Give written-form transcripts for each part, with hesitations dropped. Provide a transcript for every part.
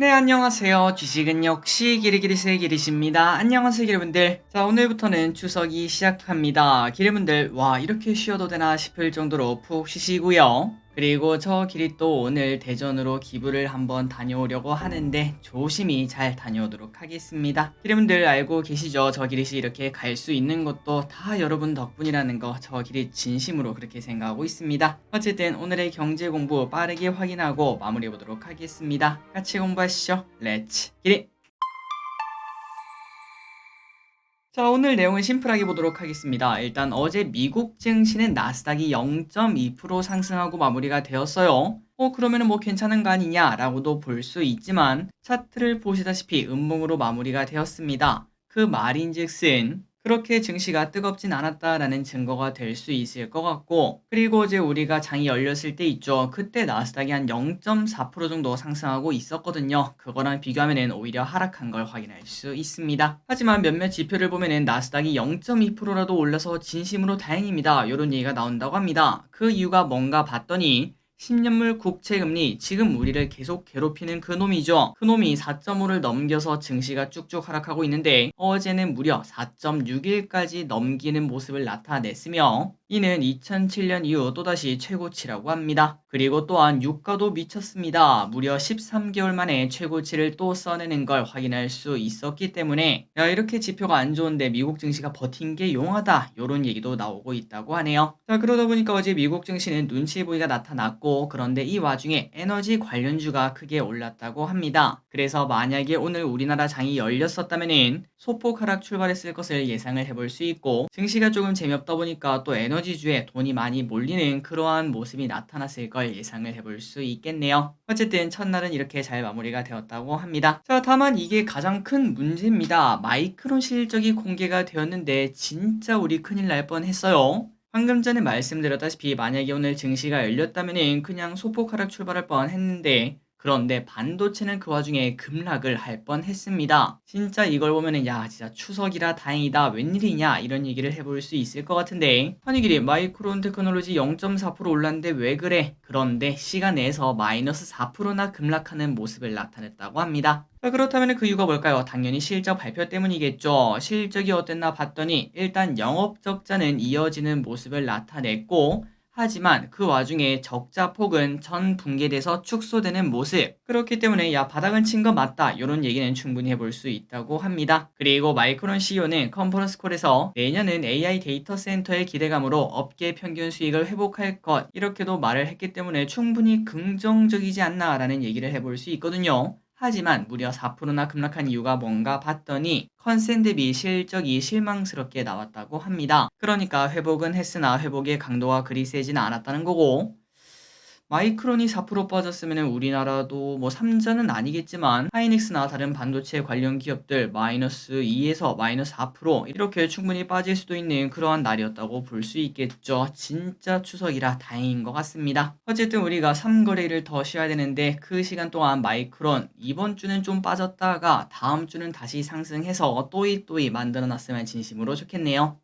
네, 안녕하세요. 주식은 역시 기리기리스의 기리십니다. 안녕하세요, 기리분들. 자, 오늘부터는 추석이 시작합니다. 기리분들, 와, 이렇게 쉬어도 되나 싶을 정도로 푹 쉬시고요. 그리고 저 길이 또 오늘 대전으로 기부를 한번 다녀오려고 하는데 조심히 잘 다녀오도록 하겠습니다. 기리분들 알고 계시죠? 저 길이시 이렇게 갈 수 있는 것도 다 여러분 덕분이라는 거 저 길이 진심으로 그렇게 생각하고 있습니다. 어쨌든 오늘의 경제 공부 빠르게 확인하고 마무리해 보도록 하겠습니다. 같이 공부하시죠. 렛츠 기릿! 자, 오늘 내용은 심플하게 보도록 하겠습니다. 일단 어제 미국 증시는 나스닥이 0.2% 상승하고 마무리가 되었어요. 그러면은 뭐 괜찮은 거 아니냐라고도 볼 수 있지만 차트를 보시다시피 음봉으로 마무리가 되었습니다. 그 말인즉슨 그렇게 증시가 뜨겁진 않았다라는 증거가 될 수 있을 것 같고, 그리고 어제 우리가 장이 열렸을 때 있죠. 그때 나스닥이 한 0.4% 정도 상승하고 있었거든요. 그거랑 비교하면 오히려 하락한 걸 확인할 수 있습니다. 하지만 몇몇 지표를 보면 나스닥이 0.2%라도 올라서 진심으로 다행입니다. 이런 얘기가 나온다고 합니다. 그 이유가 뭔가 봤더니 10년물 국채금리, 지금 우리를 계속 괴롭히는 그 놈이죠. 그 놈이 4.5를 넘겨서 증시가 쭉쭉 하락하고 있는데 어제는 무려 4.61까지 넘기는 모습을 나타냈으며, 이는 2007년 이후 또다시 최고치라고 합니다. 그리고 또한 유가도 미쳤습니다. 무려 13개월 만에 최고치를 또 써내는 걸 확인할 수 있었기 때문에 야, 이렇게 지표가 안 좋은데 미국 증시가 버틴 게 용하다, 이런 얘기도 나오고 있다고 하네요. 자, 그러다 보니까 어제 미국 증시는 눈치 보이가 나타났고, 그런데 이 와중에 에너지 관련주가 크게 올랐다고 합니다. 그래서 만약에 오늘 우리나라 장이 열렸었다면은 소폭 하락 출발했을 것을 예상을 해볼 수 있고, 증시가 조금 재미없다 보니까 또 에너지주에 돈이 많이 몰리는 그러한 모습이 나타났을 걸 예상을 해볼 수 있겠네요. 어쨌든 첫날은 이렇게 잘 마무리가 되었다고 합니다. 자, 다만 이게 가장 큰 문제입니다. 마이크론 실적이 공개가 되었는데 진짜 우리 큰일 날 뻔했어요. 방금 전에 말씀드렸다시피 만약에 오늘 증시가 열렸다면 그냥 소폭 하락 출발할 뻔 했는데, 그런데 반도체는 그 와중에 급락을 할 뻔했습니다. 진짜 이걸 보면은 야, 진짜 추석이라 다행이다, 웬일이냐, 이런 얘기를 해볼 수 있을 것 같은데, 아니 길이 마이크론 테크놀로지 0.4% 올랐는데 왜 그래? 그런데 시간 내에서 마이너스 4%나 급락하는 모습을 나타냈다고 합니다. 자, 그렇다면 그 이유가 뭘까요? 당연히 실적 발표 때문이겠죠. 실적이 어땠나 봤더니 일단 영업적자는 이어지는 모습을 나타냈고, 하지만 그 와중에 적자 폭은 전 분기에서 축소되는 모습. 그렇기 때문에 야, 바닥은 친 거 맞다, 이런 얘기는 충분히 해볼 수 있다고 합니다. 그리고 마이크론 CEO는 컨퍼런스 콜에서 내년은 AI 데이터 센터의 기대감으로 업계 평균 수익을 회복할 것, 이렇게도 말을 했기 때문에 충분히 긍정적이지 않나라는 얘기를 해볼 수 있거든요. 하지만 무려 4%나 급락한 이유가 뭔가 봤더니 컨센 대비 실적이 실망스럽게 나왔다고 합니다. 그러니까 회복은 했으나 회복의 강도가 그리 세지는 않았다는 거고, 마이크론이 4% 빠졌으면 우리나라도 뭐 3전은 아니겠지만 하이닉스나 다른 반도체 관련 기업들 마이너스 2에서 마이너스 4% 이렇게 충분히 빠질 수도 있는 그러한 날이었다고 볼 수 있겠죠. 진짜 추석이라 다행인 것 같습니다. 어쨌든 우리가 3거래일을 더 쉬어야 되는데 그 시간 동안 마이크론 이번 주는 좀 빠졌다가 다음 주는 다시 상승해서 또이 만들어 놨으면 진심으로 좋겠네요.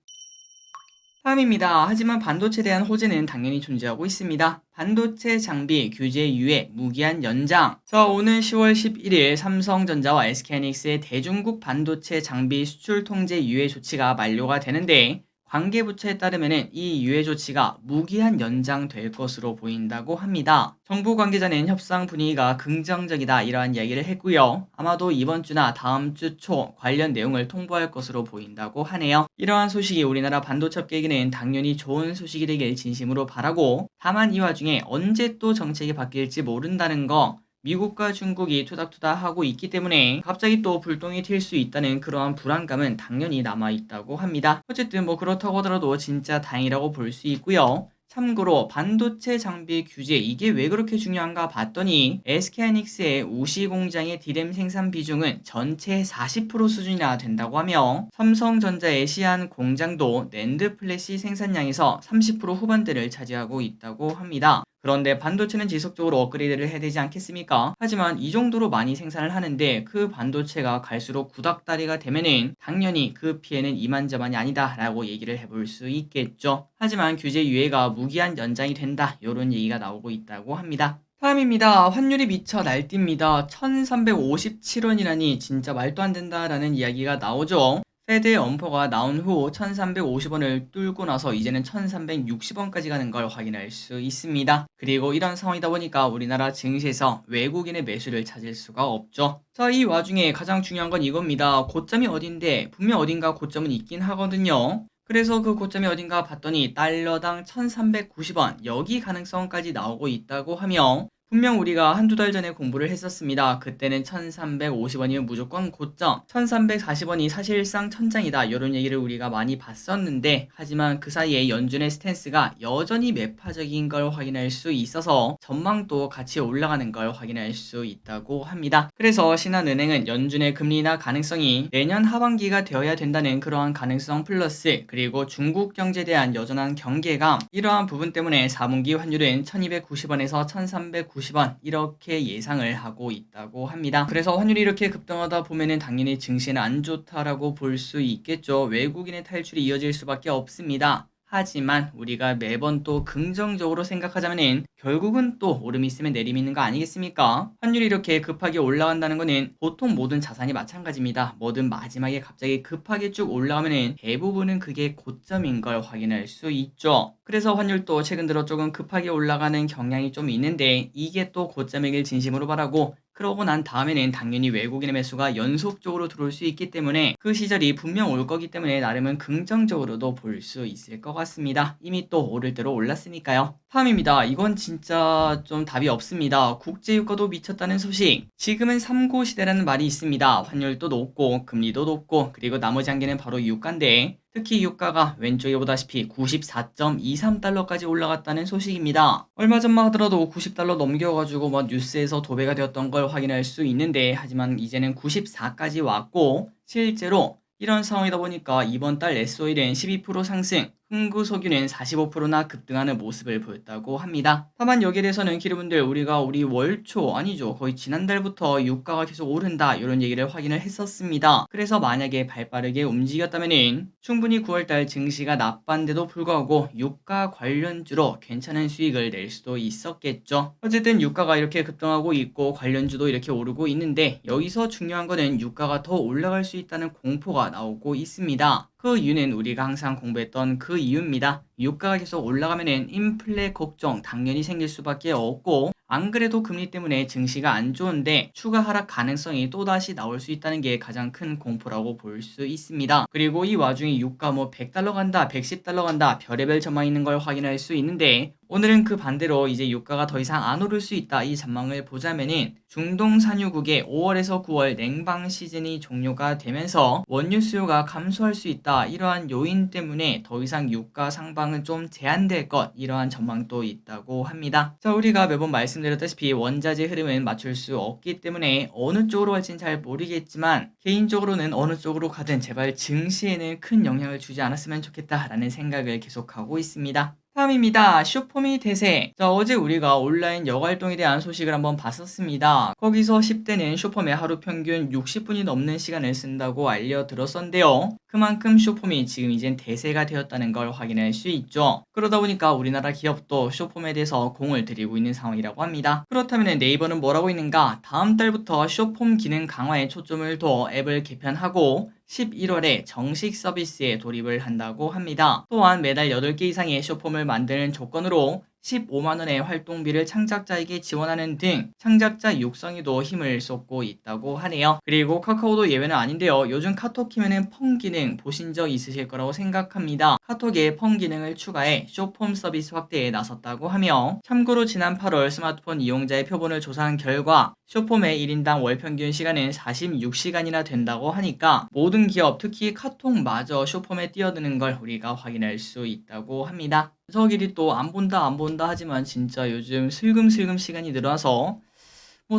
다음입니다. 하지만 반도체에 대한 호재는 당연히 존재하고 있습니다. 반도체 장비 규제 유예 무기한 연장. 자, 오늘 10월 11일 삼성전자와 SK하이닉스의 대중국 반도체 장비 수출 통제 유예 조치가 만료가 되는데, 관계부처에 따르면 이 유예 조치가 무기한 연장될 것으로 보인다고 합니다. 정부 관계자는 협상 분위기가 긍정적이다, 이러한 이야기를 했고요. 아마도 이번 주나 다음 주 초 관련 내용을 통보할 것으로 보인다고 하네요. 이러한 소식이 우리나라 반도체 업계에게는 당연히 좋은 소식이 되길 진심으로 바라고, 다만 이 와중에 언제 또 정책이 바뀔지 모른다는 거, 미국과 중국이 투닥투닥하고 있기 때문에 갑자기 또 불똥이 튈 수 있다는 그러한 불안감은 당연히 남아있다고 합니다. 어쨌든 뭐 그렇다고 하더라도 진짜 다행이라고 볼 수 있고요. 참고로 반도체 장비 규제 이게 왜 그렇게 중요한가 봤더니 SK하이닉스의 우시 공장의 디램 생산 비중은 전체의 40% 수준이나 된다고 하며, 삼성전자의 시안 공장도 낸드 플래시 생산량에서 30% 후반대를 차지하고 있다고 합니다. 그런데 반도체는 지속적으로 업그레이드를 해야 되지 않겠습니까? 하지만 이 정도로 많이 생산을 하는데 그 반도체가 갈수록 구닥다리가 되면은 당연히 그 피해는 이만저만이 아니다 라고 얘기를 해볼 수 있겠죠. 하지만 규제 유예가 무기한 연장이 된다, 이런 얘기가 나오고 있다고 합니다. 다음입니다. 환율이 미쳐 날뜁니다. 1357원이라니 진짜 말도 안 된다라는 이야기가 나오죠. 페드의 엄포가 나온 후 1350원을 뚫고 나서 이제는 1360원까지 가는 걸 확인할 수 있습니다. 그리고 이런 상황이다 보니까 우리나라 증시에서 외국인의 매수를 찾을 수가 없죠. 자, 이 와중에 가장 중요한 건 이겁니다. 고점이 어딘데 분명 어딘가 고점은 있긴 하거든요. 그래서 그 고점이 어딘가 봤더니 달러당 1390원 여기 가능성까지 나오고 있다고 하며 분명 우리가 한두 달 전에 공부를 했었습니다. 그때는 1350원이면 무조건 고점, 1340원이 사실상 천장이다 이런 얘기를 우리가 많이 봤었는데 하지만 그 사이에 연준의 스탠스가 여전히 매파적인 걸 확인할 수 있어서 전망도 같이 올라가는 걸 확인할 수 있다고 합니다. 그래서 신한은행은 연준의 금리 인하 가능성이 내년 하반기가 되어야 된다는 그러한 가능성 플러스 그리고 중국 경제에 대한 여전한 경계감 이러한 부분 때문에 4분기 환율은 1290원에서 1390원 이렇게 예상을 하고 있다고 합니다. 그래서 환율이 이렇게 급등하다 보면은 당연히 증시는 안 좋다라고 볼 수 있겠죠. 외국인의 탈출이 이어질 수밖에 없습니다. 하지만 우리가 매번 또 긍정적으로 생각하자면은 결국은 또 오름이 있으면 내림이 있는 거 아니겠습니까? 환율이 이렇게 급하게 올라간다는 거는 보통 모든 자산이 마찬가지입니다. 뭐든 마지막에 갑자기 급하게 쭉 올라가면은 대부분은 그게 고점인 걸 확인할 수 있죠. 그래서 환율도 최근 들어 조금 급하게 올라가는 경향이 좀 있는데 이게 또 고점이길 진심으로 바라고 그러고 난 다음에는 당연히 외국인의 매수가 연속적으로 들어올 수 있기 때문에 그 시절이 분명 올 거기 때문에 나름은 긍정적으로도 볼 수 있을 것 같습니다. 이미 또 오를 대로 올랐으니까요. 다음입니다. 이건 진짜 좀 답이 없습니다. 국제유가도 미쳤다는 소식. 지금은 삼고 시대라는 말이 있습니다. 환율도 높고 금리도 높고 그리고 나머지 한 개는 바로 유가인데 특히 유가가 왼쪽에 보다시피 94.23달러까지 올라갔다는 소식입니다. 얼마 전만 하더라도 90달러 넘겨가지고 뉴스에서 도배가 되었던 걸 확인할 수 있는데 하지만 이제는 94까지 왔고 실제로 이런 상황이다 보니까 이번 달 S-오일은 12% 상승, 흥구석유는 45%나 급등하는 모습을 보였다고 합니다. 다만 여기에 대해서는 기르분들 우리가 우리 월초 아니죠 거의 지난달부터 유가가 계속 오른다 이런 얘기를 확인을 했었습니다. 그래서 만약에 발빠르게 움직였다면은 충분히 9월달 증시가 나빴는데도 불구하고 유가 관련주로 괜찮은 수익을 낼 수도 있었겠죠. 어쨌든 유가가 이렇게 급등하고 있고 관련주도 이렇게 오르고 있는데 여기서 중요한 거는 유가가 더 올라갈 수 있다는 공포가 나오고 있습니다. 그 이유는 우리가 항상 공부했던 그 이유입니다. 유가가 계속 올라가면은 인플레 걱정 당연히 생길 수밖에 없고 안 그래도 금리 때문에 증시가 안 좋은데 추가 하락 가능성이 또다시 나올 수 있다는 게 가장 큰 공포라고 볼 수 있습니다. 그리고 이 와중에 유가 100달러 간다, 110달러 간다 별의별 전망이 있는 걸 확인할 수 있는데 오늘은 그 반대로 이제 유가가 더 이상 안 오를 수 있다 이 전망을 보자면은 중동 산유국의 5월에서 9월 냉방 시즌이 종료가 되면서 원유 수요가 감소할 수 있다 이러한 요인 때문에 더 이상 유가 상방은 좀 제한될 것 이러한 전망도 있다고 합니다. 자, 우리가 매번 말씀드렸다시피 원자재 흐름은 맞출 수 없기 때문에 어느 쪽으로 갈지는 잘 모르겠지만 개인적으로는 어느 쪽으로 가든 제발 증시에는 큰 영향을 주지 않았으면 좋겠다라는 생각을 계속하고 있습니다. 다음입니다. 쇼폼이 대세. 자, 어제 우리가 온라인 여활동에 대한 소식을 한번 봤었습니다. 거기서 10대는 쇼폼에 하루 평균 60분이 넘는 시간을 쓴다고 알려들었었는데요. 그만큼 쇼폼이 지금 이젠 대세가 되었다는 걸 확인할 수 있죠. 그러다 보니까 우리나라 기업도 쇼폼에 대해서 공을 들이고 있는 상황이라고 합니다. 그렇다면 네이버는 뭐라고 있는가? 다음 달부터 쇼폼 기능 강화에 초점을 둬 앱을 개편하고 11월에 정식 서비스에 돌입을 한다고 합니다. 또한 매달 8개 이상의 쇼폼을 만드는 조건으로 15만원의 활동비를 창작자에게 지원하는 등 창작자 육성에도 힘을 쏟고 있다고 하네요. 그리고 카카오도 예외는 아닌데요. 요즘 카톡 키면은 펑 기능 보신 적 있으실 거라고 생각합니다. 카톡에 펑 기능을 추가해 쇼폼 서비스 확대에 나섰다고 하며 참고로 지난 8월 스마트폰 이용자의 표본을 조사한 결과 쇼폼의 1인당 월 평균 시간은 46시간이나 된다고 하니까 모든 기업 특히 카톡마저 쇼폼에 뛰어드는 걸 우리가 확인할 수 있다고 합니다. 저끼리 또 안 본다 하지만 진짜 요즘 슬금슬금 시간이 늘어나서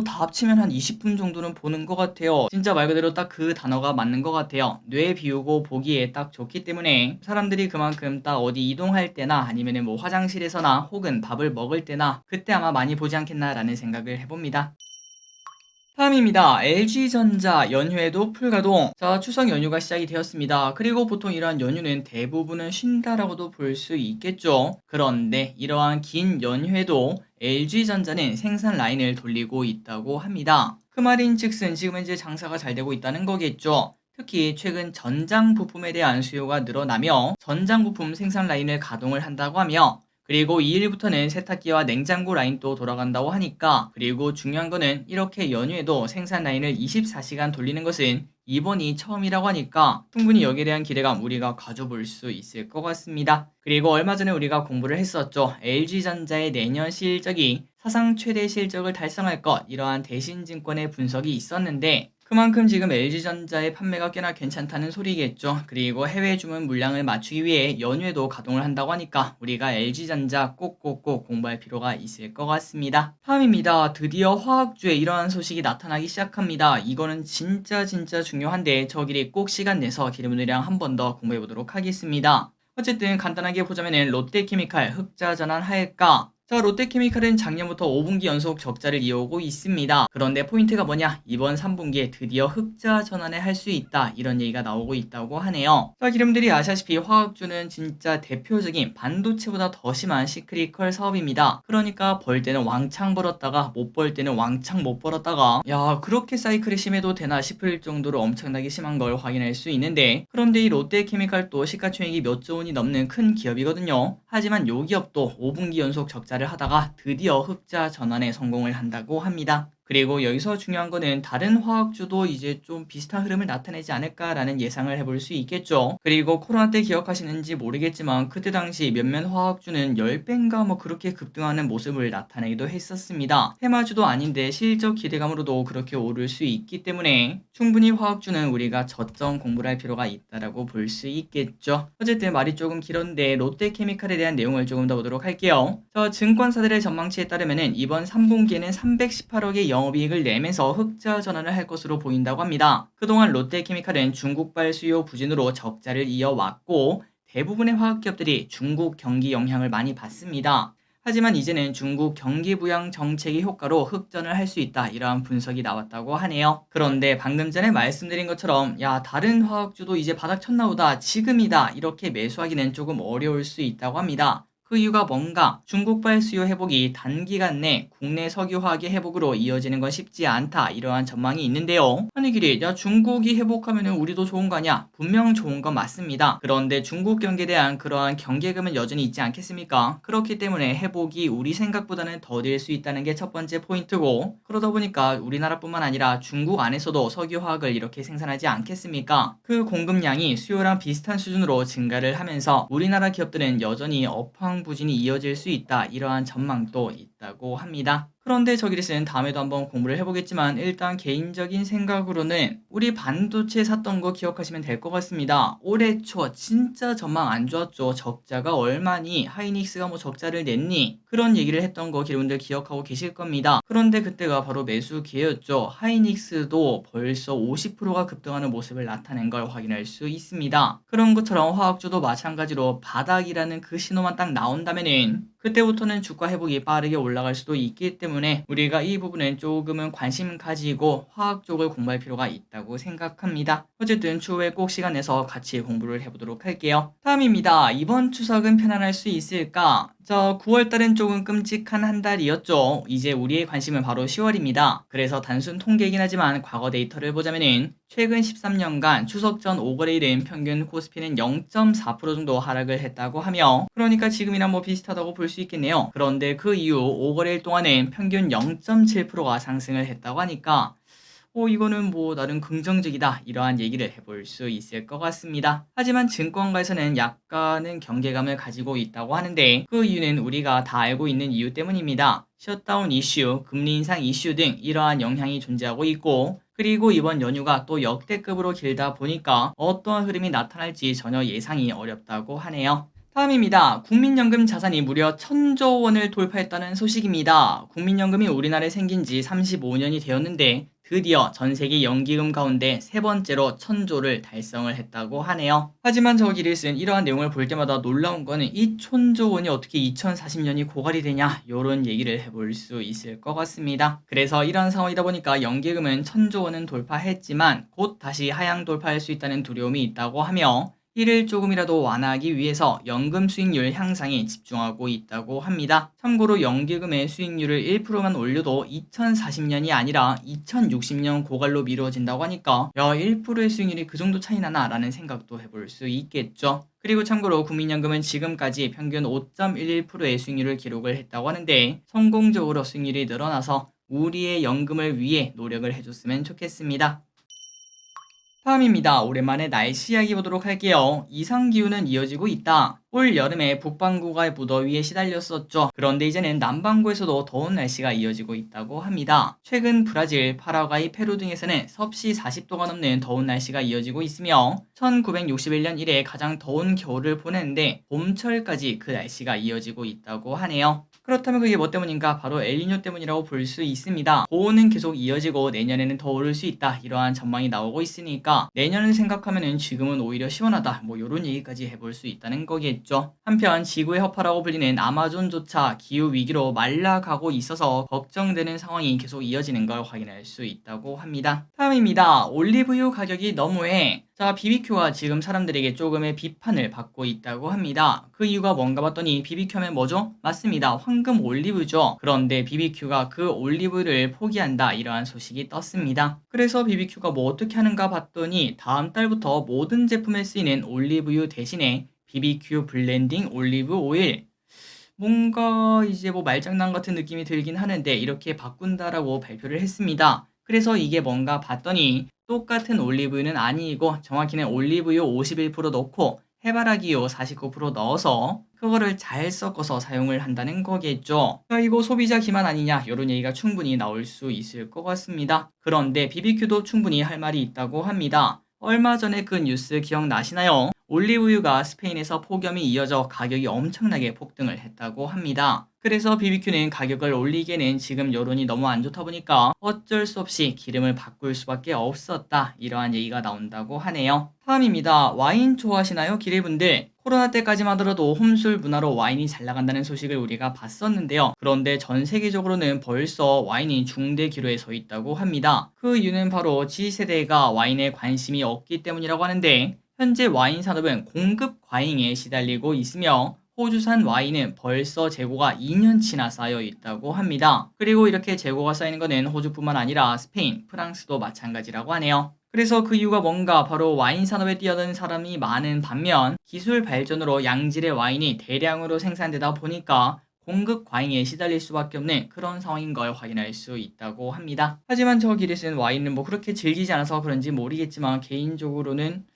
다 합치면 한 20분 정도는 보는 것 같아요. 진짜 말 그대로 딱 그 단어가 맞는 것 같아요. 뇌 비우고 보기에 딱 좋기 때문에 사람들이 그만큼 딱 어디 이동할 때나 아니면 화장실에서나 혹은 밥을 먹을 때나 그때 아마 많이 보지 않겠나라는 생각을 해봅니다. 다음입니다. LG전자 연휴에도 풀가동. 자, 추석 연휴가 시작이 되었습니다. 그리고 보통 이러한 연휴는 대부분은 쉰다라고도 볼 수 있겠죠. 그런데 이러한 긴 연휴에도 LG전자는 생산 라인을 돌리고 있다고 합니다. 그 말인즉슨 지금 현재 장사가 잘 되고 있다는 거겠죠. 특히 최근 전장 부품에 대한 수요가 늘어나며 전장 부품 생산 라인을 가동을 한다고 하며, 그리고 2일부터는 세탁기와 냉장고 라인도 돌아간다고 하니까, 그리고 중요한 거는 이렇게 연휴에도 생산 라인을 24시간 돌리는 것은 이번이 처음이라고 하니까 충분히 여기에 대한 기대감 우리가 가져볼 수 있을 것 같습니다. 그리고 얼마 전에 우리가 공부를 했었죠. LG전자의 내년 실적이 사상 최대 실적을 달성할 것, 이러한 대신증권의 분석이 있었는데 그만큼 지금 LG전자의 판매가 꽤나 괜찮다는 소리겠죠. 그리고 해외 주문 물량을 맞추기 위해 연휴에도 가동을 한다고 하니까 우리가 LG전자 꼭꼭꼭 공부할 필요가 있을 것 같습니다. 다음입니다. 드디어 화학주에 이러한 소식이 나타나기 시작합니다. 이거는 진짜 중요한데 저끼리 꼭 시간 내서 기름분들이랑 한 번 더 공부해 보도록 하겠습니다. 어쨌든 간단하게 보자면은 롯데케미칼 흑자 전환할까? 자, 롯데케미칼은 작년부터 5분기 연속 적자를 이어오고 있습니다. 그런데 포인트가 뭐냐? 이번 3분기에 드디어 흑자 전환을 할 수 있다, 이런 얘기가 나오고 있다고 하네요. 자, 기름들이 아시다시피 화학주는 진짜 대표적인 반도체보다 더 심한 시크리컬 사업입니다. 그러니까 벌 때는 왕창 벌었다가 못 벌 때는 왕창 못 벌었다가, 야, 그렇게 사이클이 심해도 되나 싶을 정도로 엄청나게 심한 걸 확인할 수 있는데, 그런데 이 롯데케미칼도 시가총액이 몇 조 원이 넘는 큰 기업이거든요. 하지만 요 기업도 5분기 연속 적자를 하다가 드디어 흑자 전환에 성공을 한다고 합니다. 그리고 여기서 중요한 거는 다른 화학주도 이제 좀 비슷한 흐름을 나타내지 않을까라는 예상을 해볼 수 있겠죠. 그리고 코로나 때 기억하시는지 모르겠지만 그때 당시 몇몇 화학주는 10배인가 뭐 그렇게 급등하는 모습을 나타내기도 했었습니다. 테마주도 아닌데 실적 기대감으로도 그렇게 오를 수 있기 때문에 충분히 화학주는 우리가 저점 공부를 할 필요가 있다라고 볼 수 있겠죠. 어쨌든 말이 조금 길었는데 롯데케미칼에 대한 내용을 조금 더 보도록 할게요. 증권사들의 전망치에 따르면 이번 3분기에는 318억의 영업이익을 내면서 흑자 전환을 할 것으로 보인다고 합니다. 그동안 롯데케미칼은 중국발 수요 부진으로 적자를 이어왔고 대부분의 화학기업들이 중국 경기 영향을 많이 받습니다. 하지만 이제는 중국 경기 부양 정책의 효과로 흑전을 할 수 있다, 이러한 분석이 나왔다고 하네요. 그런데 방금 전에 말씀드린 것처럼 야, 다른 화학주도 이제 바닥 쳤나 보다, 지금이다, 이렇게 매수하기는 조금 어려울 수 있다고 합니다. 그 이유가 뭔가? 중국발 수요 회복이 단기간 내 국내 석유화학의 회복으로 이어지는 건 쉽지 않다, 이러한 전망이 있는데요. 아니 길이, 야, 중국이 회복하면 우리도 좋은 거 아니야? 분명 좋은 건 맞습니다. 그런데 중국 경기에 대한 그러한 경계감은 여전히 있지 않겠습니까? 그렇기 때문에 회복이 우리 생각보다는 더딜 수 있다는 게 첫 번째 포인트고, 그러다 보니까 우리나라뿐만 아니라 중국 안에서도 석유화학을 이렇게 생산하지 않겠습니까? 그 공급량이 수요랑 비슷한 수준으로 증가를 하면서 우리나라 기업들은 여전히 업황 부진이 이어질 수 있다, 이러한 전망도 있다고 합니다. 그런데 저기를 다음에도 한번 공부를 해보겠지만 일단 개인적인 생각으로는 우리 반도체 샀던 거 기억하시면 될 것 같습니다. 올해 초 진짜 전망 안 좋았죠. 적자가 얼마니? 하이닉스가 뭐 적자를 냈니? 그런 얘기를 했던 거 여러분들 기억하고 계실 겁니다. 그런데 그때가 바로 매수 기회였죠. 하이닉스도 벌써 50%가 급등하는 모습을 나타낸 걸 확인할 수 있습니다. 그런 것처럼 화학주도 마찬가지로 바닥이라는 그 신호만 딱 나온다면은 그때부터는 주가 회복이 빠르게 올라갈 수도 있기 때문에 우리가 이 부분은 조금은 관심 가지고 화학 쪽을 공부할 필요가 있다고 생각합니다. 어쨌든 추후에 꼭 시간 내서 같이 공부를 해보도록 할게요. 다음입니다. 이번 추석은 편안할 수 있을까? 9월달은 조금 끔찍한 한 달이었죠. 이제 우리의 관심은 바로 10월입니다. 그래서 단순 통계이긴 하지만 과거 데이터를 보자면은 최근 13년간 추석 전 5거래일은 평균 코스피는 0.4% 정도 하락을 했다고 하며, 그러니까 지금이랑 뭐 비슷하다고 볼 수 있겠네요. 그런데 그 이후 5거래일 동안은 평균 0.7%가 상승을 했다고 하니까 이거는 뭐 나름 긍정적이다, 이러한 얘기를 해볼 수 있을 것 같습니다. 하지만 증권가에서는 약간은 경계감을 가지고 있다고 하는데 그 이유는 우리가 다 알고 있는 이유 때문입니다. 셧다운 이슈, 금리 인상 이슈 등 이러한 영향이 존재하고 있고, 그리고 이번 연휴가 또 역대급으로 길다 보니까 어떠한 흐름이 나타날지 전혀 예상이 어렵다고 하네요. 다음입니다. 국민연금 자산이 무려 1,000조 원을 돌파했다는 소식입니다. 국민연금이 우리나라에 생긴 지 35년이 되었는데 드디어 전 세계 연기금 가운데 세 번째로 1000조를 달성을 했다고 하네요. 하지만 저 길을 쓴 이러한 내용을 볼 때마다 놀라운 거는 이 1000조 원이 어떻게 2040년이 고갈이 되냐 요런 얘기를 해볼 수 있을 것 같습니다. 그래서 이런 상황이다 보니까 연기금은 1000조 원은 돌파했지만 곧 다시 하향 돌파할 수 있다는 두려움이 있다고 하며 이를 조금이라도 완화하기 위해서 연금 수익률 향상에 집중하고 있다고 합니다. 참고로 연기금의 수익률을 1%만 올려도 2040년이 아니라 2060년 고갈로 미뤄진다고 하니까 야 1%의 수익률이 그 정도 차이 나나 라는 생각도 해볼 수 있겠죠. 그리고 참고로 국민연금은 지금까지 평균 5.11%의 수익률을 기록을 했다고 하는데 성공적으로 수익률이 늘어나서 우리의 연금을 위해 노력을 해줬으면 좋겠습니다. 다음입니다. 오랜만에 날씨 이야기 보도록 할게요. 이상기후는 이어지고 있다. 올 여름에 북반구가 무더위에 시달렸었죠. 그런데 이제는 남반구에서도 더운 날씨가 이어지고 있다고 합니다. 최근 브라질, 파라과이, 페루 등에서는 섭씨 40도가 넘는 더운 날씨가 이어지고 있으며 1961년 이래 가장 더운 겨울을 보냈는데 봄철까지 그 날씨가 이어지고 있다고 하네요. 그렇다면 그게 뭐 때문인가? 바로 엘니뇨 때문이라고 볼 수 있습니다. 고온은 계속 이어지고 내년에는 더 오를 수 있다. 이러한 전망이 나오고 있으니까 내년을 생각하면은 지금은 오히려 시원하다. 뭐 이런 얘기까지 해볼 수 있다는 거겠죠. 한편 지구의 허파라고 불리는 아마존조차 기후 위기로 말라가고 있어서 걱정되는 상황이 계속 이어지는 걸 확인할 수 있다고 합니다. 다음입니다. 올리브유 가격이 너무해. 자, BBQ가 지금 사람들에게 조금의 비판을 받고 있다고 합니다. 그 이유가 뭔가 봤더니 BBQ 하면 뭐죠? 맞습니다. 황금 올리브죠. 그런데 BBQ가 그 올리브를 포기한다 이러한 소식이 떴습니다. 그래서 BBQ가 뭐 어떻게 하는가 봤더니 다음 달부터 모든 제품에 쓰이는 올리브유 대신에 BBQ 블렌딩 올리브 오일 뭔가 이제 뭐 말장난 같은 느낌이 들긴 하는데 이렇게 바꾼다라고 발표를 했습니다. 그래서 이게 뭔가 봤더니 똑같은 올리브유는 아니고 정확히는 올리브유 51% 넣고 해바라기유 49% 넣어서 그거를 잘 섞어서 사용을 한다는 거겠죠. 자, 이거 소비자 기만 아니냐 이런 얘기가 충분히 나올 수 있을 것 같습니다. 그런데 BBQ도 충분히 할 말이 있다고 합니다. 얼마 전에 그 뉴스 기억나시나요? 올리브유가 스페인에서 폭염이 이어져 가격이 엄청나게 폭등을 했다고 합니다. 그래서 BBQ는 가격을 올리기에는 지금 여론이 너무 안 좋다 보니까 어쩔 수 없이 기름을 바꿀 수밖에 없었다. 이러한 얘기가 나온다고 하네요. 다음입니다. 와인 좋아하시나요? 기레분들. 코로나 때까지만 하더라도 홈술 문화로 와인이 잘 나간다는 소식을 우리가 봤었는데요. 그런데 전 세계적으로는 벌써 와인이 중대 기로에 서 있다고 합니다. 그 이유는 바로 G세대가 와인에 관심이 없기 때문이라고 하는데 현재 와인 산업은 공급 과잉에 시달리고 있으며 호주산 와인은 벌써 재고가 2년치나 쌓여 있다고 합니다. 그리고 이렇게 재고가 쌓이는 것은 호주뿐만 아니라 스페인, 프랑스도 마찬가지라고 하네요. 그래서 그 이유가 뭔가 바로 와인 산업에 뛰어드는 사람이 많은 반면 기술 발전으로 양질의 와인이 대량으로 생산되다 보니까 공급 과잉에 시달릴 수밖에 없는 그런 상황인 걸 확인할 수 있다고 합니다. 하지만 저 길에 쓴 와인은 뭐 그렇게 즐기지 않아서 그런지 모르겠지만 개인적으로는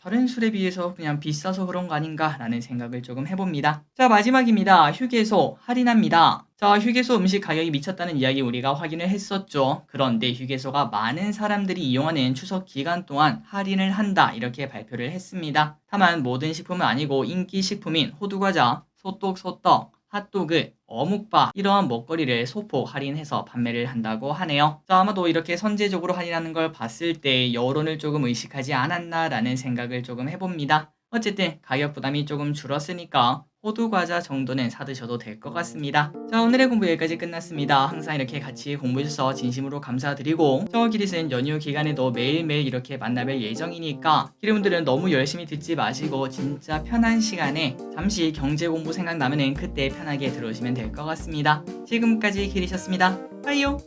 다른 술에 비해서 그냥 비싸서 그런 거 아닌가 라는 생각을 조금 해봅니다. 자, 마지막입니다. 휴게소 할인합니다. 자, 휴게소 음식 가격이 미쳤다는 이야기 우리가 확인을 했었죠. 그런데 휴게소가 많은 사람들이 이용하는 추석 기간 동안 할인을 한다 이렇게 발표를 했습니다. 다만 모든 식품은 아니고 인기 식품인 호두과자, 소떡소떡, 핫도그, 어묵바 이러한 먹거리를 소폭 할인해서 판매를 한다고 하네요. 자, 아마도 이렇게 선제적으로 할인하는 걸 봤을 때 여론을 조금 의식하지 않았나 라는 생각을 조금 해봅니다. 어쨌든 가격 부담이 조금 줄었으니까 호두과자 정도는 사드셔도 될 것 같습니다. 자, 오늘의 공부 여기까지 끝났습니다. 항상 이렇게 같이 공부해주셔서 진심으로 감사드리고 저 기릿은 연휴 기간에도 매일매일 이렇게 만나뵐 예정이니까 기릿분들은 너무 열심히 듣지 마시고 진짜 편한 시간에 잠시 경제 공부 생각나면은 그때 편하게 들어오시면 될 것 같습니다. 지금까지 기릿이었습니다. 빠이요.